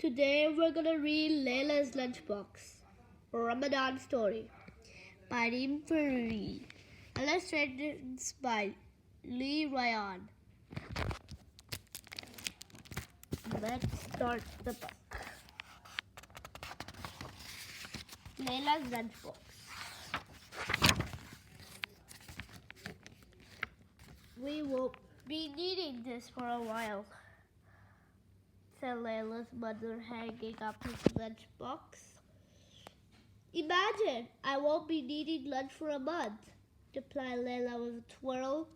Today we're gonna read Lailah's Lunchbox, a Ramadan story by Reem Faree. Illustrations by Lailah. Let's start the book. Lailah's Lunchbox. We will be needing this for a while, said Lailah's mother, hanging up his lunchbox. Imagine, I won't be needing lunch for a month, replied Lailah with a twirl.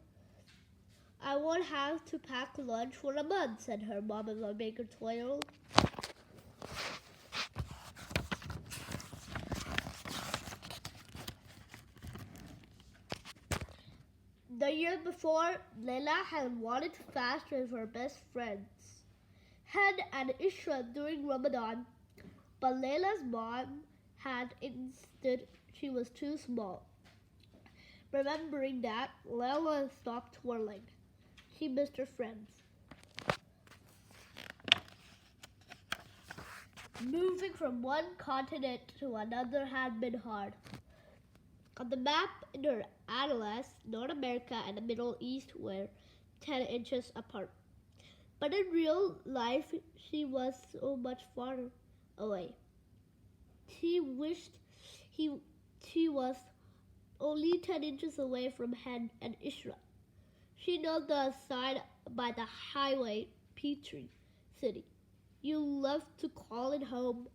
I won't have to pack lunch for a month, said her mom with a bigger twirl. The year before, Lailah had wanted to fast with her best friends, Hen and Ishra, during Ramadan, but Lailah's mom had insisted she was too small. Remembering that, Lailah stopped twirling. She missed her friends. Moving from one continent to another had been hard. On the map in her atlas, North America and the Middle East were 10 inches apart. But in real life, she was so much farther away. She wished she was only 10 inches away from Hen and Ishra. She noted the sign by the highway, Petrie City. You love to call it home.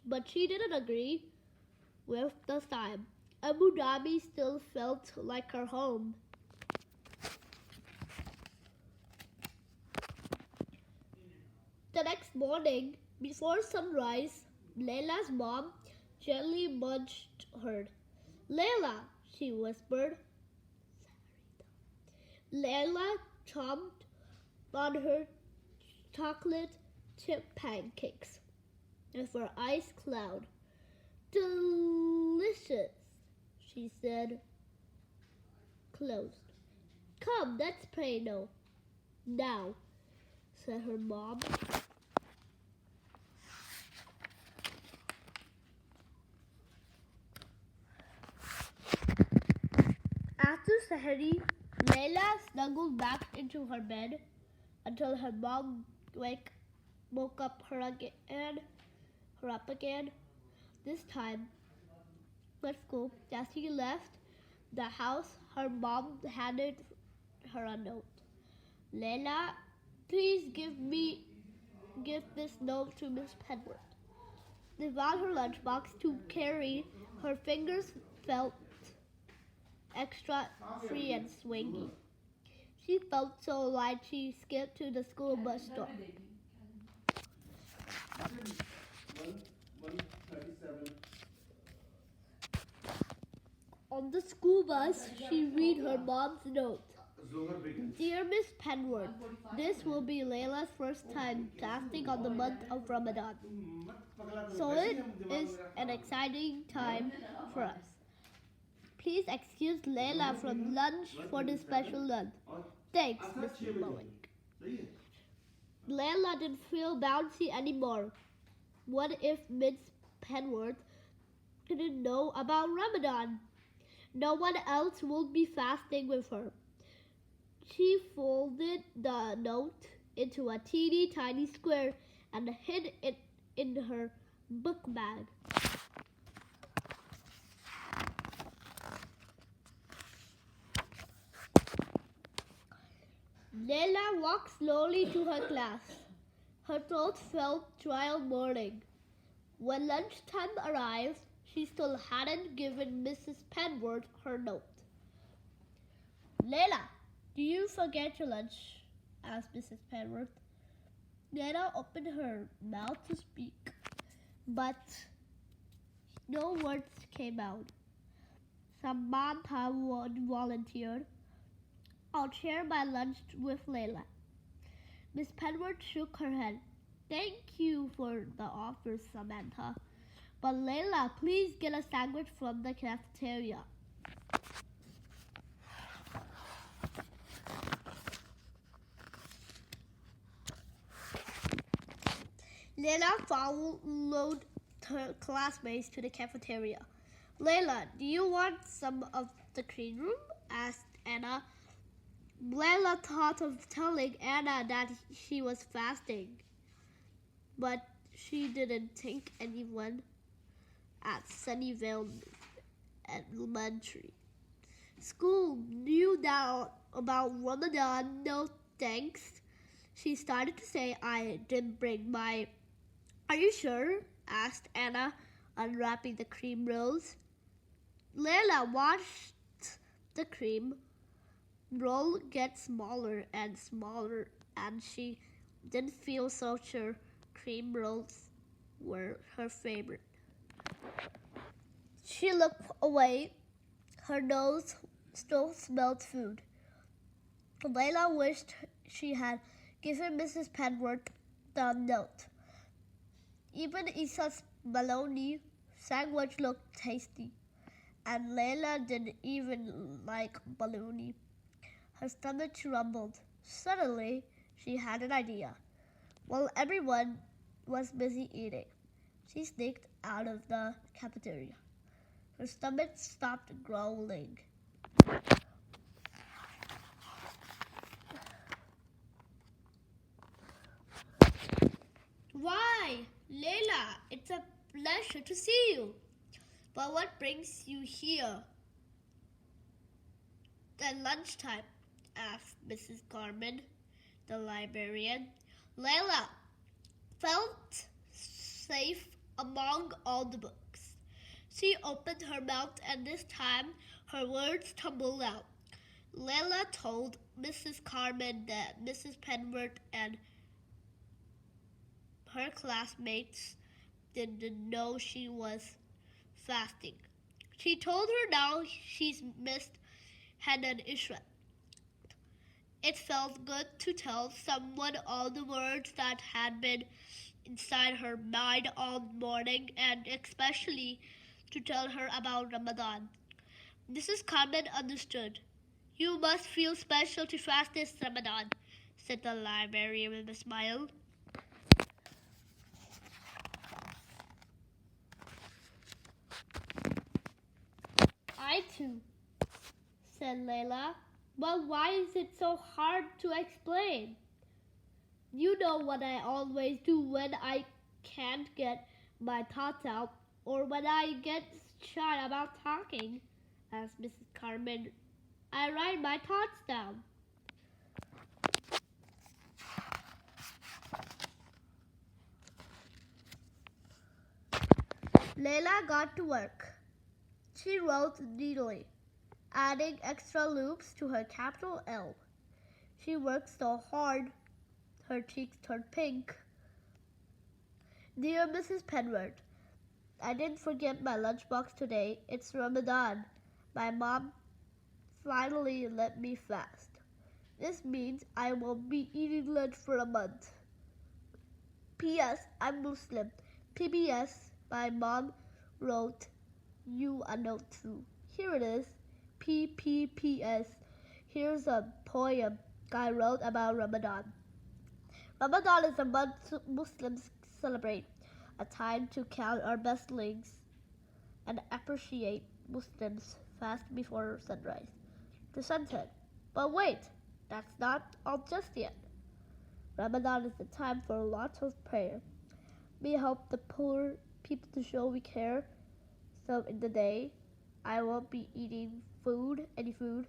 But she didn't agree with the sign. Abu Dhabi still felt like her home. The next morning, before sunrise, Lailah's mom gently nudged her. Lailah, she whispered. Lailah chomped on her chocolate chip pancakes with her eyes cloud. Delicious, she said, closed. Come, let's pray now, said her mom. After Sahari, Lailah snuggled back into her bed until her mom woke her up again. This time, let's go. As she left the house, her mom handed her a note. Lailah, please give this note to Miss Penworth. Without her lunchbox to carry, her fingers felt extra free and swingy. She felt so light she skipped to the school bus stop. On the school bus, she read her mom's note. Dear Miss Penworth, this will be Lailah's first time fasting on the month of Ramadan. So it is an exciting time for us. Please excuse Lailah from lunch for this special lunch. Thanks, Mr. Mullick. Lailah didn't feel bouncy anymore. What if Miss Penworth didn't know about Ramadan? No one else would be fasting with her. She folded the note into a teeny tiny square and hid it in her book bag. Lailah walked slowly to her class. Her throat felt dry all morning. When lunchtime arrived, she still hadn't given Mrs. Penworth her note. Lailah, do you forget your lunch? Asked Mrs. Penworth. Lailah opened her mouth to speak, but no words came out. Samantha volunteered. I'll share my lunch with Lailah. Miss Penworth shook her head. Thank you for the offer, Samantha. But Lailah, please get a sandwich from the cafeteria. Lailah followed her classmates to the cafeteria. Lailah, do you want some of the cream room? Asked Anna. Lailah thought of telling Anna that she was fasting, but she didn't think anyone at Sunnyvale Elementary School knew that about Ramadan. No thanks. She started to say, I didn't bring my... Are you sure? Asked Anna, unwrapping the cream rolls. Lailah watched the cream roll get smaller and smaller, and she didn't feel so sure cream rolls were her favorite. She looked away. Her nose still smelled food. Lailah wished she had given Mrs. Penworth the note. Even Isa's bologna sandwich looked tasty, and Lailah didn't even like bologna. Her stomach rumbled. Suddenly, she had an idea. While everyone was busy eating, she sneaked out of the cafeteria. Her stomach stopped growling. Why, Lailah, it's a pleasure to see you. But what brings you here? At lunchtime, asked Mrs. Carmen, the librarian. Lailah felt safe among all the books. She opened her mouth, and this time her words tumbled out. Lailah told Mrs. Carmen that Mrs. Penworth and her classmates didn't know she was fasting. She told her now she's missed Hannah and Ishra. It felt good to tell someone all the words that had been inside her mind all morning, and especially to tell her about Ramadan. Mrs. Carmen understood. You must feel special to fast this Ramadan, said the librarian with a smile. I too, said Lailah. But why is it so hard to explain? You know what I always do when I can't get my thoughts out, or when I get shy about talking, asked Mrs. Carmen. I write my thoughts down. Lailah got to work. She wrote neatly, adding extra loops to her capital L. She worked so hard, her cheeks turned pink. Dear Mrs. Penworth, I didn't forget my lunchbox today. It's Ramadan. My mom finally let me fast. This means I won't be eating lunch for a month. P.S. I'm Muslim. P.B.S. My mom wrote you a note too. Here it is. P.P.P.S. Here's a poem I wrote about Ramadan. Ramadan is a month Muslims celebrate, a time to count our blessings and appreciate Muslims fast before sunrise to sunset. But wait, that's not all just yet. Ramadan is the time for lots of prayer. We help the poor people to show we care. So in the day, I won't be eating any food,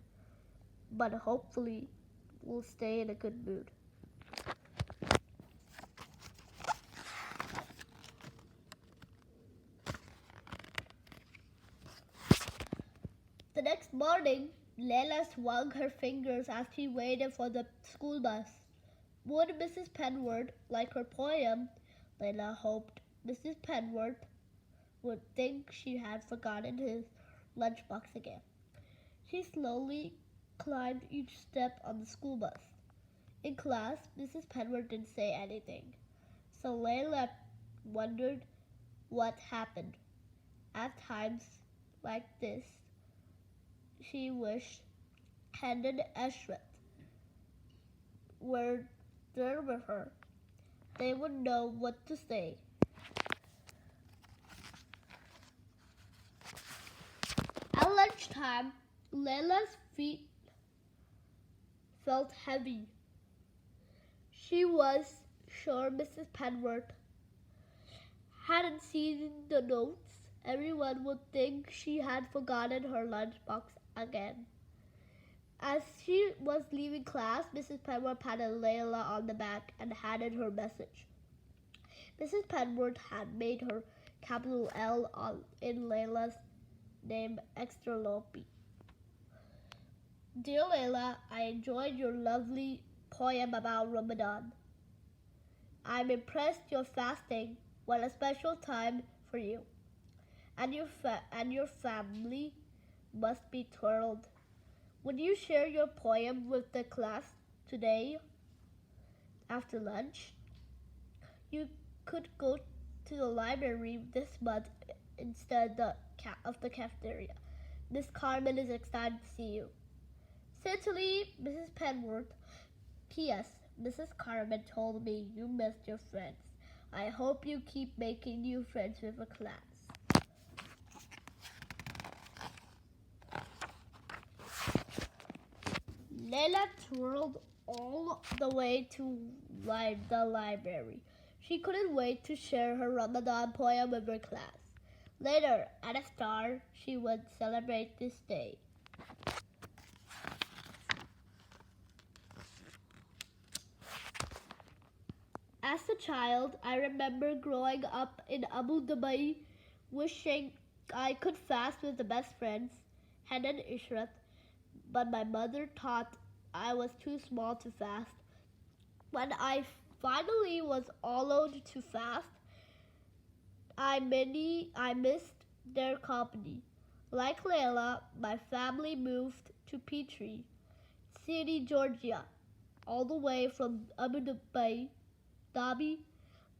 but hopefully we'll stay in a good mood. The next morning, Lailah swung her fingers as she waited for the school bus. Would Mrs. Penworth like her poem? Lailah hoped Mrs. Penworth would think she had forgotten his lunchbox again. She slowly climbed each step on the school bus. In class, Mrs. Penworth didn't say anything, so Lailah wondered what happened. At times like this, she wished Hannah and Ashrath were there with her. they would know what to say. At lunchtime, Lailah's feet felt heavy. She was sure Mrs. Penworth hadn't seen the notes. Everyone would think she had forgotten her lunchbox again. As she was leaving class, Mrs. Penworth patted Lailah on the back and handed her message. Mrs. Penworth had made her capital L in Lailah's name extra lumpy. Dear Lailah, I enjoyed your lovely poem about Ramadan. I'm impressed you're fasting. What a special time for you. And your family must be thrilled. Would you share your poem with the class today after lunch? You could go to the library this month instead of the cafeteria. Miss Carmen is excited to see you. Sincerely, Mrs. Penworth. P.S. Mrs. Carmen told me you missed your friends. I hope you keep making new friends with the class. Lailah twirled all the way to the library. She couldn't wait to share her Ramadan poem with her class. Later, at a star, she would celebrate this day. As a child, I remember growing up in Abu Dhabi, wishing I could fast with the best friends, Hen and Ishrat, but my mother thought I was too small to fast. When I finally was allowed to fast, I missed their company. Like Lailah, my family moved to Petrie City, Georgia, all the way from Abu Dhabi,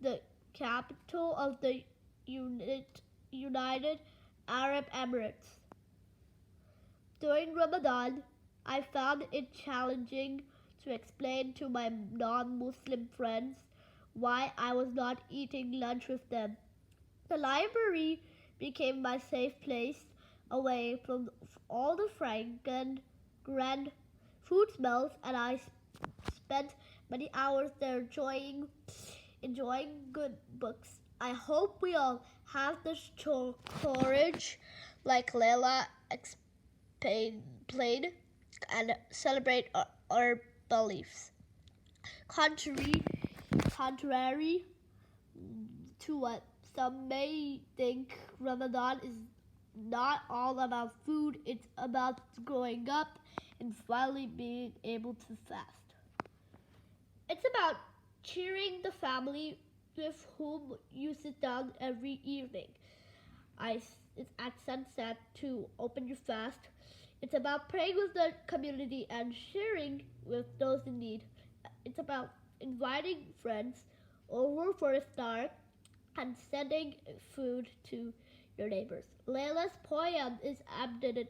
the capital of the United Arab Emirates. During Ramadan, I found it challenging to explain to my non-Muslim friends why I was not eating lunch with them. The library became my safe place away from all the fragrant food smells, and I spent many hours there enjoying good books. I hope we all have the courage like Lailah explained and celebrate our beliefs. Contrary to what some may think, Ramadan is not all about food. It's about growing up and finally being able to fast. It's about cheering the family with whom you sit down every evening. It's at sunset to open your fast. It's about praying with the community and sharing with those in need. It's about inviting friends over for iftar and sending food to your neighbors. Lailah's poem is abdicated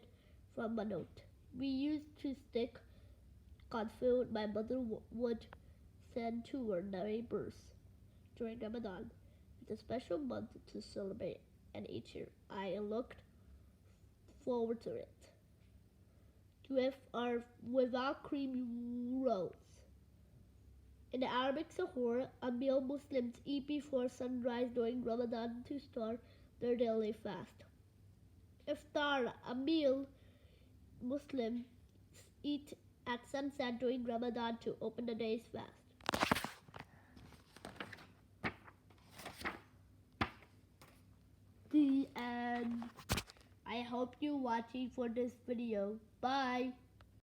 from a note we used to stick on food my mother would send to her neighbors during Ramadan. It's a special month to celebrate, and each year I looked forward to it. Without creamy rolls. In the Arabic Sahur, a meal Muslims eat before sunrise during Ramadan to start their daily fast. Iftar, a meal Muslims eat at sunset during Ramadan to open the day's fast. The end. I hope you're watching for this video. Bye.